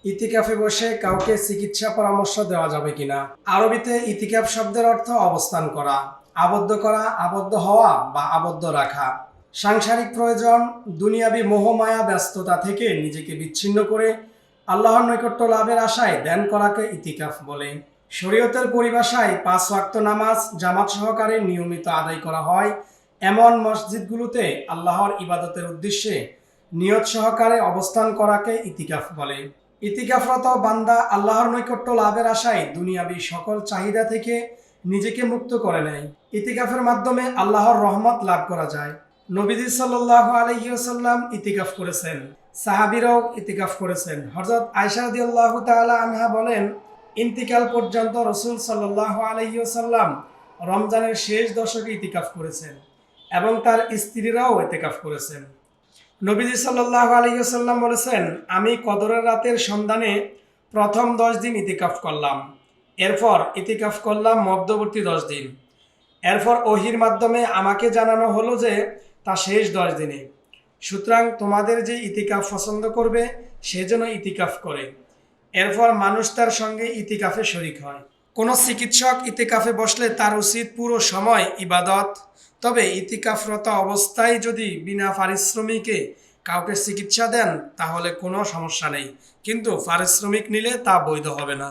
ইতিকাফে বসে কাউকে চিকিৎসা পরামর্শ দেওয়া যাবে কিনা। আরবিতে ইতিকাফ শব্দের অর্থ অবস্থান করা, আবদ্ধ হওয়া বা আবদ্ধ রাখা। সাংসারিক প্রয়োজন, দুনিয়াবি মোহমায়া ব্যস্ততা থেকে নিজেকে বিচ্ছিন্ন করে আল্লাহর নৈকট্য লাভের আশায় ধ্যান করাকে ইতিকাফ বলে। শরীয়তের পরিভাষায় 5 ওয়াক্ত নামাজ জামাত সহকারে নিয়মিত আদায় করা হয় এমন মসজিদগুলোতে আল্লাহর ইবাদতের উদ্দেশ্যে নিয়ত সহকারে অবস্থান করাকে ইতিকাফ বলে। ইতিকাফরত বান্দা আল্লাহর নৈকট্য লাভের আশায় দুনিয়াবি সকল চাহিদা থেকে নিজেকে মুক্ত করে নেয়। ইতিকাফের মাধ্যমে আল্লাহর রহমত লাভ করা যায়। নবীজি সাল্লাল্লাহু আলাইহি ওয়াসাল্লাম ইতিকাফ করেছেন, সাহাবীরাও ইতিকাফ করেছেন। হযরত আয়েশা রাদিয়াল্লাহু তাআলা আনহা বলেন, ইন্তিকাল পর্যন্ত রাসূল সাল্লাল্লাহু আলাইহি ওয়াসাল্লাম রমজানের শেষ দশকে ইতিকাফ করেছেন এবং তার স্ত্রীরাও ইতিকাফ করেছেন। নবীজি সাল্লাল্লাহু আলাইহি ওয়াসাল্লাম বলেছেন, আমি কদরের রাতের সন্ধানে প্রথম 10 দিন ইতিকাফ করলাম, এরপর ইতিকাফ করলাম মধ্যবর্তী 10 দিন, এরপর ওহির মাধ্যমে আমাকে জানানো হলো যে তা শেষ 10 দিনে। সুতরাং তোমাদের যে ইতিকাফ পছন্দ করবে সে যেন ইতিকাফ করে। এরপর মানুষ তার সঙ্গে ইতিকাফে শরিক হয়। কোনো চিকিৎসক ইতিকাফে বসলে তার উচিত পুরো সময় ইবাদত। তবে ইতিকাফরত অবস্থায় যদি বিনা পারিশ্রমিকে কাউকে চিকিৎসা দেন তাহলে কোনো সমস্যা নেই, কিন্তু পারিশ্রমিক নিলে তা বৈধ হবে না।